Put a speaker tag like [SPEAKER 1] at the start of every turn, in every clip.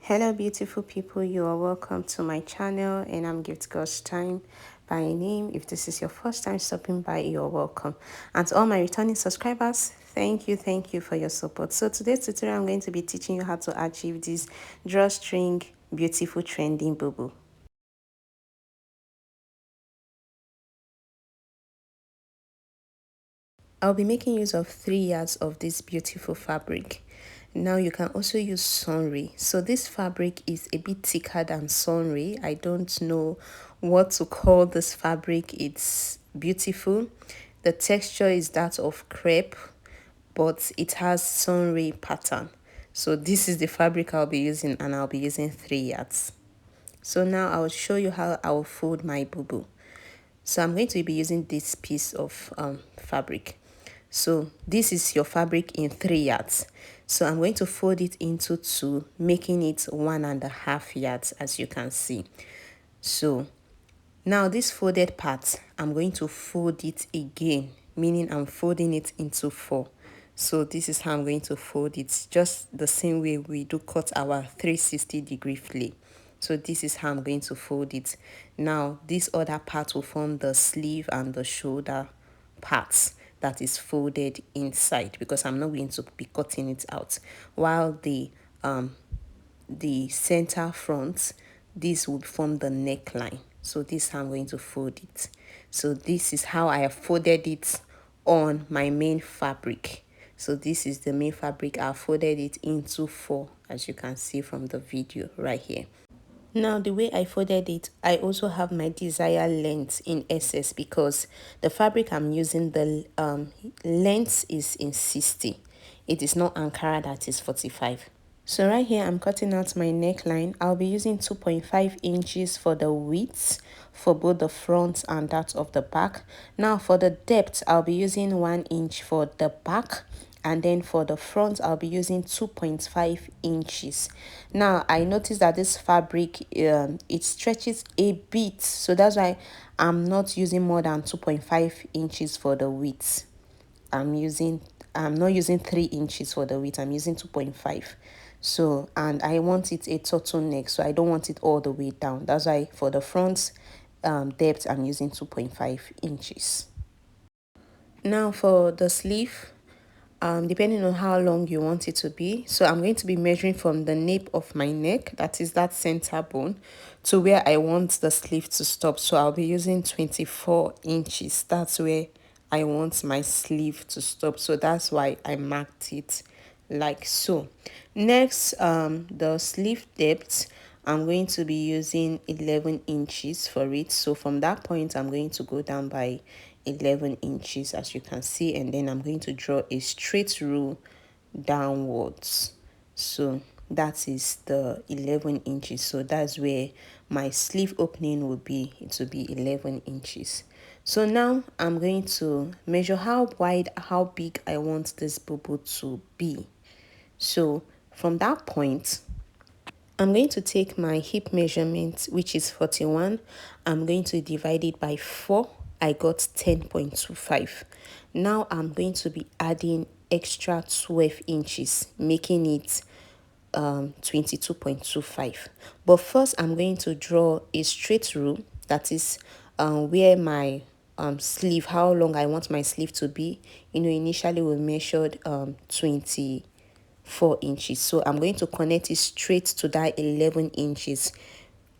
[SPEAKER 1] Hello beautiful people, you are welcome to my channel and I'm Gift God's Time by name. If this is your first time stopping by, you are welcome. And to all my returning subscribers, thank you for your support. So today's tutorial I'm going to be teaching you how to achieve this drawstring beautiful trending bubu. I'll be making use of 3 yards of this beautiful fabric. Now you can also use sunray. So this fabric is a bit thicker than sunray. I don't know what to call this fabric. It's beautiful. The texture is that of crepe, but it has sunray pattern. So this is the fabric I'll be using, and I'll be using 3 yards. So now I'll show you how I'll fold my bubu. So I'm going to be using this piece of fabric. So this is your fabric in 3 yards. So I'm going to fold it into 2, making it 1.5 yards, as you can see. So now this folded part, I'm going to fold it again, meaning I'm folding it into 4. So this is how I'm going to fold it, just the same way we do cut our 360-degree fillet. So this is how I'm going to fold it. Now this other part will form the sleeve and the shoulder parts that is folded inside, because I'm not going to be cutting it out, while the center front, this will form the neckline. So this is how I'm going to fold it. So this is how I have folded it on my main fabric. So this is the main fabric. I folded it into 4, as you can see from the video right here. Now the way I folded it, I also have my desired length in SS, because the fabric I'm using, the length is in 60. It is not Ankara that is 45. So right here I'm cutting out my neckline. I'll be using 2.5 inches for the width for both the front and that of the back. Now for the depth, I'll be using 1 inch for the back, and then for the front I'll be using 2.5 inches. Now I noticed that this fabric it stretches a bit, so that's why I'm not using more than 2.5 inches for the width. I'm not using 3 inches for the width, I'm using 2.5. So, and I want it a turtleneck, so I don't want it all the way down. That's why for the front depth I'm using 2.5 inches. Now for the sleeve, depending on how long you want it to be, so I'm going to be measuring from the nape of my neck, that is that center bone, to where I want the sleeve to stop. So I'll be using 24 inches. That's where I want my sleeve to stop, so that's why I marked it like so. Next, the sleeve depth, I'm going to be using 11 inches for it. So from that point I'm going to go down by 11 inches, as you can see, and then I'm going to draw a straight rule downwards. So that is the 11 inches. So that's where my sleeve opening will be. It will be 11 inches. So now I'm going to measure how wide, how big I want this bubu to be. So from that point, I'm going to take my hip measurement, which is 41. I'm going to divide it by 4. I got 10.25. Now I'm going to be adding extra 12 inches, making it 22.25. But first I'm going to draw a straight rule, that is where my sleeve, how long I want my sleeve to be. Initially we measured 24 inches, so I'm going to connect it straight to that 11 inches,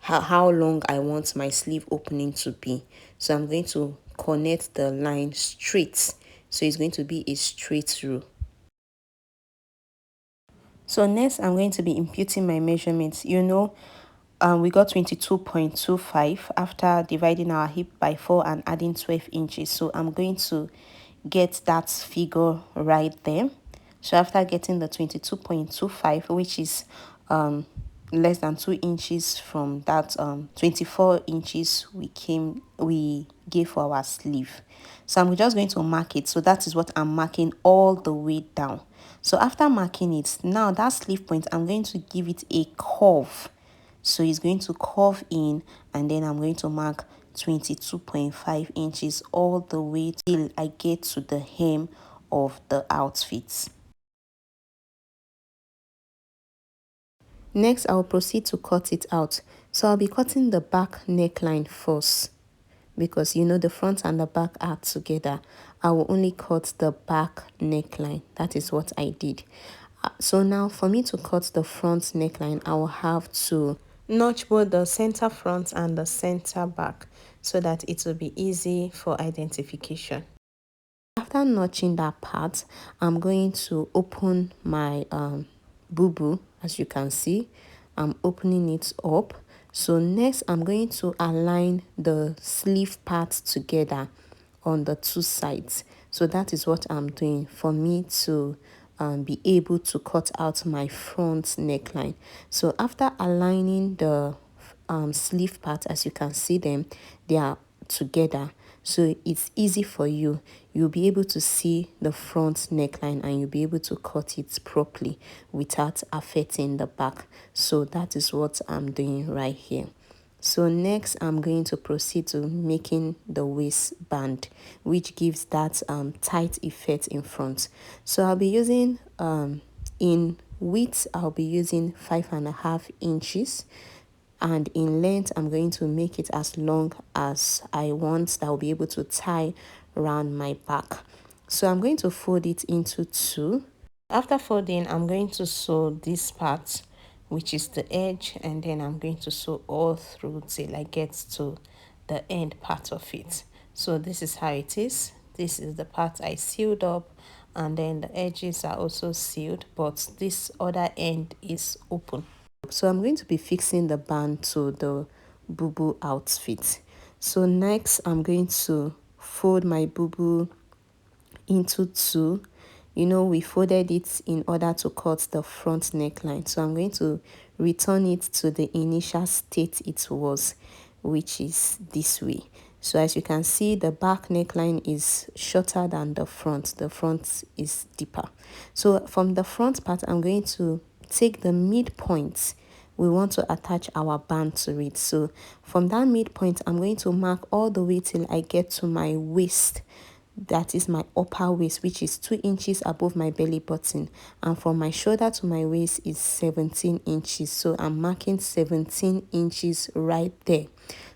[SPEAKER 1] how long I want my sleeve opening to be. So I'm going to connect the line straight, so it's going to be a straight rule. So next I'm going to be imputing my measurements. We got 22.25 after dividing our hip by 4 and adding 12 inches. So I'm going to get that figure right there. So after getting the 22.25, which is less than 2 inches from that 24 inches we gave for our sleeve. So I'm just going to mark it. So that is what I'm marking all the way down. So after marking it, now that sleeve point, I'm going to give it a curve. So it's going to curve in, and then I'm going to mark 22.5 inches all the way till I get to the hem of the outfit. Next, I'll proceed to cut it out. So I'll be cutting the back neckline first because you know the front and the back are together. I will only cut the back neckline. That is what I did. So now for me to cut the front neckline, I will have to notch both the center front and the center back so that it will be easy for identification. After notching that part, I'm going to open my bubu. As you can see, I'm opening it up. So next, I'm going to align the sleeve parts together on the two sides. So that is what I'm doing for me to be able to cut out my front neckline. So after aligning the sleeve part, as you can see them, they are together, so it's easy for you. You'll be able to see the front neckline and you'll be able to cut it properly without affecting the back. So that is what I'm doing right here. So next, I'm going to proceed to making the waistband, which gives that tight effect in front. So I'll be using in width, I'll be using 5.5 inches, and in length I'm going to make it as long as I want. That will be able to tie around my back. So I'm going to fold it into two. After folding, I'm going to sew this part, which is the edge, and then I'm going to sew all through till I get to the end part of it. So this is how it is. This is the part I sealed up, and then the edges are also sealed, but this other end is open. So I'm going to be fixing the band to the bubu outfit. So next, I'm going to fold my bubu into two. You know, we folded it in order to cut the front neckline. So I'm going to return it to the initial state it was, which is this way. So as you can see, the back neckline is shorter than the front. The front is deeper. So from the front part, I'm going to take the midpoint. We want to attach our band to it. So from that midpoint, I'm going to mark all the way till I get to my waist. That is my upper waist, which is 2 inches above my belly button, and from my shoulder to my waist is 17 inches. So I'm marking 17 inches right there.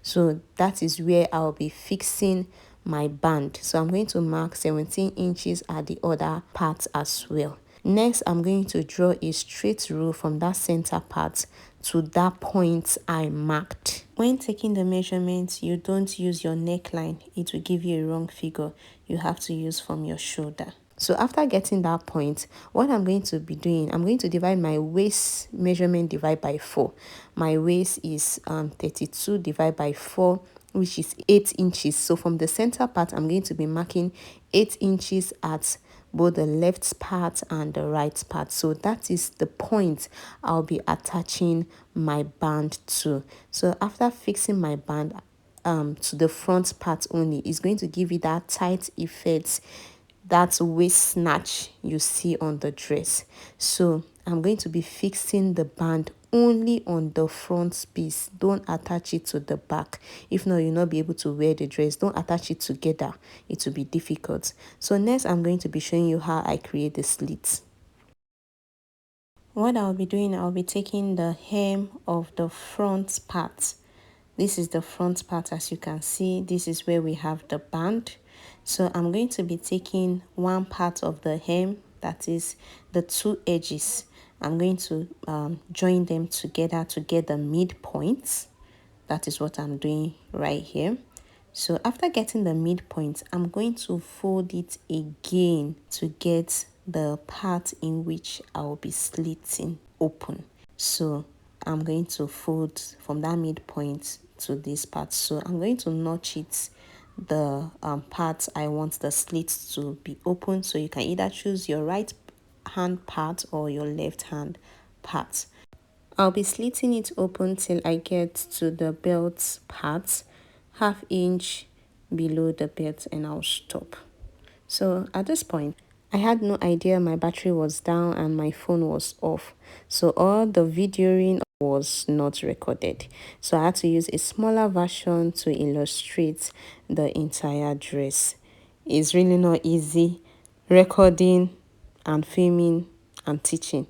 [SPEAKER 1] So that is where I'll be fixing my band. So I'm going to mark 17 inches at the other part as well. Next, I'm going to draw a straight row from that center part to that point I marked. When taking the measurements, you don't use your neckline. It will give you a wrong figure. You have to use from your shoulder. So after getting that point, what I'm going to be doing, I'm going to divide my waist measurement divide by 4. My waist is 32 divided by 4, which is 8 inches. So from the center part, I'm going to be marking 8 inches at both the left part and the right part. So that is the point I'll be attaching my band to. So after fixing my band to the front part only, is going to give you that tight effect, that waist snatch you see on the dress. So I'm going to be fixing the band only on the front piece. Don't attach it to the back. If not, you'll not be able to wear the dress. Don't attach it together. It will be difficult. So next, I'm going to be showing you how I create the slits. What I'll be doing, I'll be taking the hem of the front part. This is the front part. As you can see, this is where we have the band. So I'm going to be taking one part of the hem, that is the two edges. I'm going to join them together to get the midpoint. That is what I'm doing right here. So after getting the midpoint, I'm going to fold it again to get the part in which I will be slitting open. So I'm going to fold from that midpoint to this part. So I'm going to notch it, the part I want the slits to be open. So you can either choose your right hand part or your left hand part. I'll be slitting it open till I get to the belt part, 1/2 inch below the belt, and I'll stop. So at this point, I had no idea my battery was down and my phone was off. So all the videoing was not recorded. So I had to use a smaller version to illustrate the entire dress. It's really not easy recording and filming and teaching.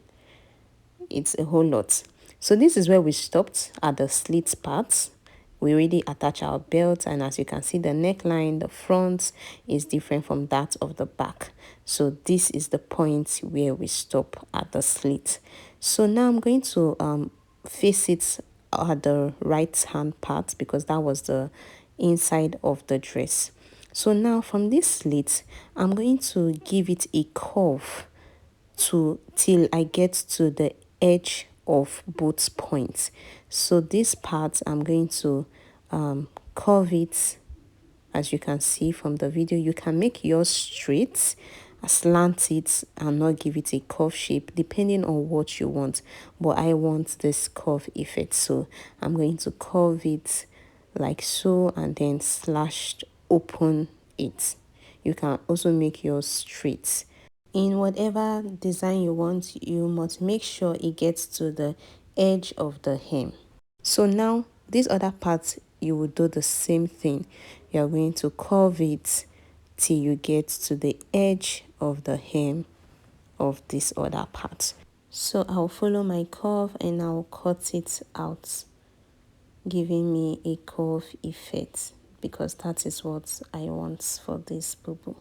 [SPEAKER 1] It's a whole lot. So this is where we stopped at the slit part. We already attach our belt, and as you can see, the neckline, the front is different from that of the back. So this is the point where we stop at the slit. So now I'm going to face it at the right hand part, because that was the inside of the dress. So now from this slit, I'm going to give it a curve till I get to the edge of both points. So this part, I'm going to curve it. As you can see from the video, you can make yours straight, slant it, and not give it a curve shape depending on what you want. But I want this curve effect, so I'm going to curve it like so, and then slashed open it. You can also make yours straight. In whatever design you want, you must make sure it gets to the edge of the hem. So now this other part, you will do the same thing. You are going to curve it till you get to the edge of the hem of this other part. So I'll follow my curve and I'll cut it out, giving me a curve effect, because that is what I want for this bubu.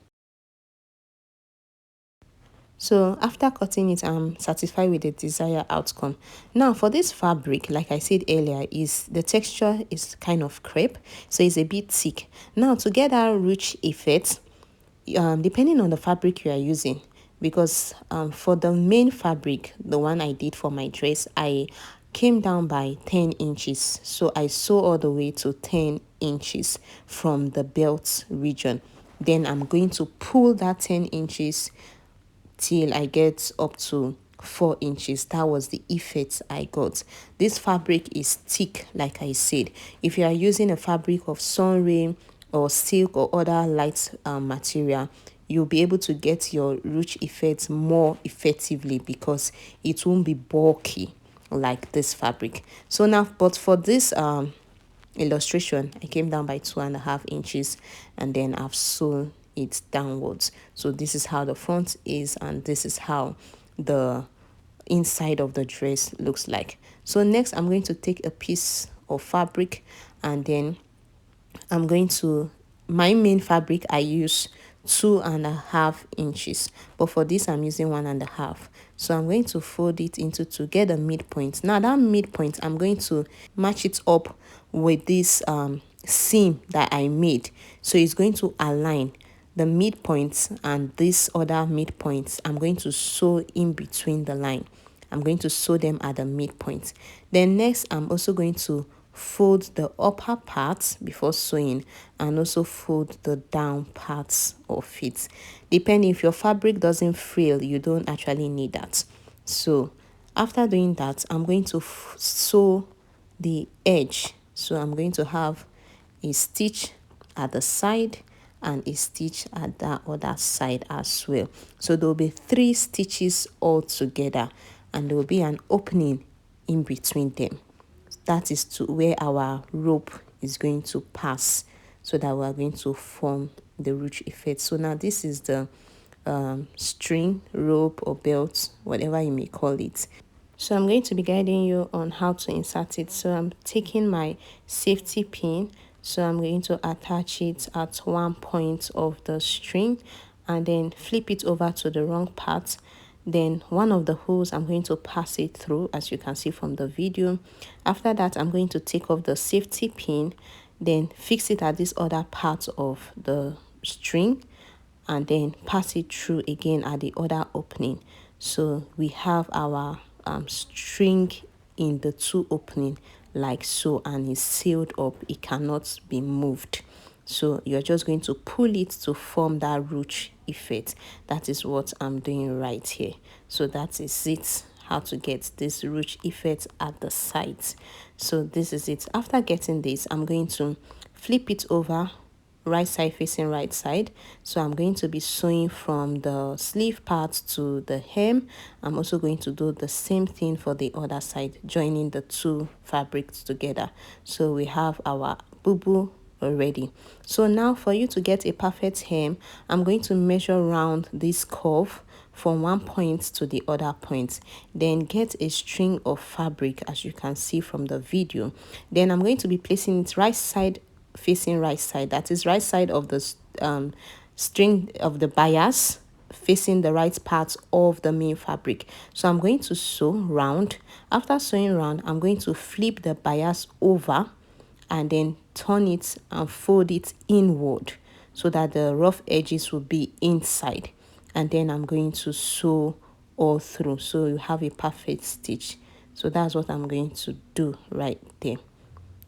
[SPEAKER 1] So after cutting it, I'm satisfied with the desired outcome. Now for this fabric, like I said earlier, is the texture is kind of crepe, so it's a bit thick. Now to get that rich effect, depending on the fabric you are using, because for the main fabric, the one I did for my dress, I came down by 10 inches. So I sew all the way to 10 inches from the belt region. Then I'm going to pull that 10 inches till I get up to 4 inches. That was the effect I got. This fabric is thick, like I said. If you are using a fabric of sunray or silk or other light material, you'll be able to get your ruche effect more effectively, because it won't be bulky like this fabric. So now, but for this illustration, I came down by 2.5 inches, and then I've sewn it downwards. So this is how the front is, and this is how the inside of the dress looks like. So next, I'm going to take a piece of fabric, and then I'm going to, my main fabric I use 2.5 inches, but for this I'm using 1.5. So I'm going to fold it into to get a midpoint. Now that midpoint, I'm going to match it up with this seam that I made, so it's going to align the midpoints and this other midpoints. I'm going to sew in between the line. I'm going to sew them at the midpoint. Then next, I'm also going to fold the upper parts before sewing, and also fold the down parts of it. Depending, if your fabric doesn't frill, you don't actually need that. So after doing that, I'm going to sew the edge. So I'm going to have a stitch at the side and a stitch at the other side as well. So there will be 3 stitches all together, and there will be an opening in between them. That is to where our rope is going to pass, so that we are going to form the ruche effect. So now this is the string, rope, or belt, whatever you may call it. So I'm going to be guiding you on how to insert it. So I'm taking my safety pin. So I'm going to attach it at one point of the string, and then flip it over to the wrong part. Then one of the holes, I'm going to pass it through, as you can see from the video. After that, I'm going to take off the safety pin, then fix it at this other part of the string, and then pass it through again at the other opening. So we have our string in the 2 opening like so, and it's sealed up. It cannot be moved. So you're just going to pull it to form that ruche effect. That is what I'm doing right here. So that is it, how to get this ruche effect at the sides. So this is it. After getting this, I'm going to flip it over, right side facing right side. So I'm going to be sewing from the sleeve part to the hem. I'm also going to do the same thing for the other side, joining the 2 fabrics together. So we have our bubu already. So now for you to get a perfect hem, I'm going to measure round this curve from one point to the other point. Then get a string of fabric, as you can see from the video. Then I'm going to be placing it right side facing right side, that is right side of the string of the bias facing the right part of the main fabric. So I'm going to sew round. After sewing round, I'm going to flip the bias over and then turn it and fold it inward so that the rough edges will be inside. And then I'm going to sew all through so you have a perfect stitch. So that's what I'm going to do right there.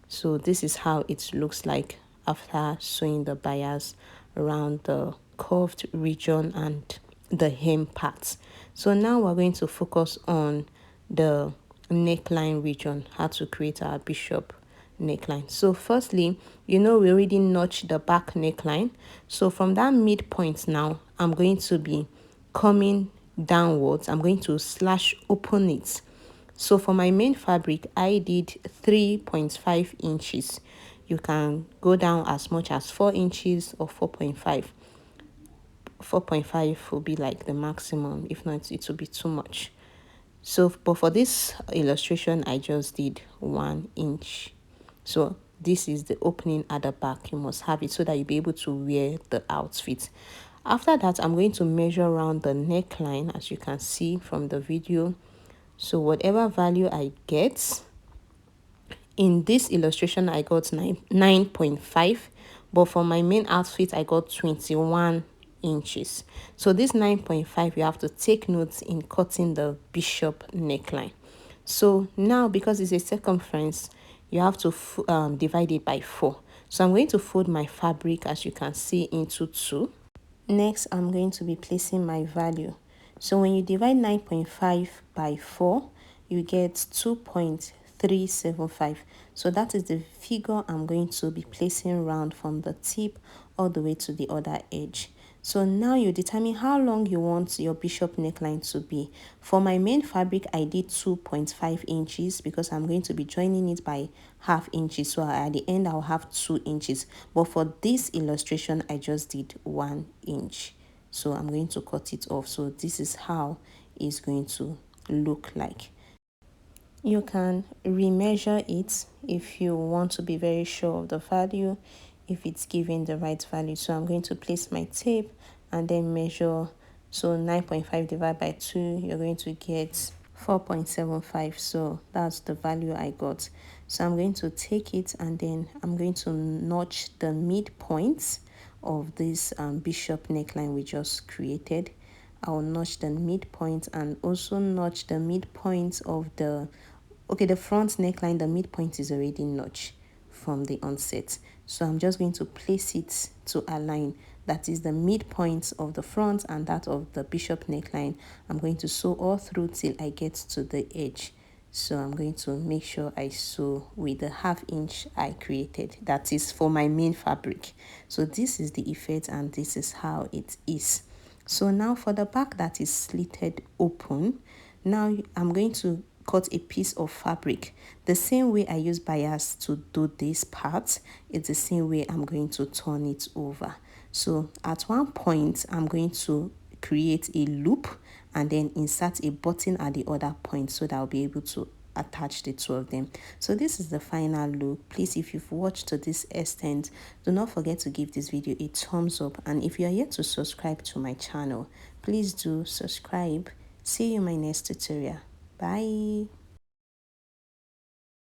[SPEAKER 1] So this is how it looks like after sewing the bias around the curved region and the hem parts. So now we're going to focus on the neckline region, how to create our bishop neckline. So firstly, we already notched the back neckline. So from that midpoint now, I'm going to be coming downwards. I'm going to slash open it. So for my main fabric, I did 3.5 inches. You can go down as much as 4 inches or 4.5. 4.5 will be like the maximum. If not, it will be too much. So, but for this illustration, I just did 1 inch. So this is the opening at the back. You must have it so that you'll be able to wear the outfit. After that, I'm going to measure around the neckline, as you can see from the video. So whatever value I get, in this illustration, I got 9.5, but for my main outfit, I got 21 inches. So this 9.5, you have to take notes in cutting the bishop neckline. So now, because it's a circumference, you have to divide it by 4. So I'm going to fold my fabric, as you can see, into 2. Next, I'm going to be placing my value. So when you divide 9.5 by 4, you get 2.375. So that is the figure I'm going to be placing round from the tip all the way to the other edge. So now you determine how long you want your bishop neckline to be. For my main fabric, I did 2.5 inches because I'm going to be joining it by half inches. So at the end, I'll have 2 inches. But for this illustration, I just did 1 inch. So I'm going to cut it off. So this is how it's going to look like. You can remeasure it if you want to be very sure of the value, if it's giving the right value. So I'm going to place my tape and then measure. So 9.5 divided by 2, you're going to get 4.75. So that's the value I got. So I'm going to take it and then I'm going to notch the midpoints of this bishop neckline we just created. I'll notch the midpoint and also notch the midpoint of the front neckline. The midpoint is already notched from the onset. So I'm just going to place it to align. That is the midpoint of the front and that of the bishop neckline. I'm going to sew all through till I get to the edge. So I'm going to make sure I sew with the half inch I created. That is for my main fabric. So this is the effect and this is how it is. So now for the back that is slitted open, now I'm going to cut a piece of fabric. The same way I use bias to do this part, it's the same way I'm going to turn it over. So at one point, I'm going to create a loop and then insert a button at the other point so that I'll be able to attach the two of them. So this is the final look. Please, if you've watched to this extent, do not forget to give this video a thumbs up, and if you are yet to subscribe to my channel, please do subscribe. See you in my next tutorial. Bye.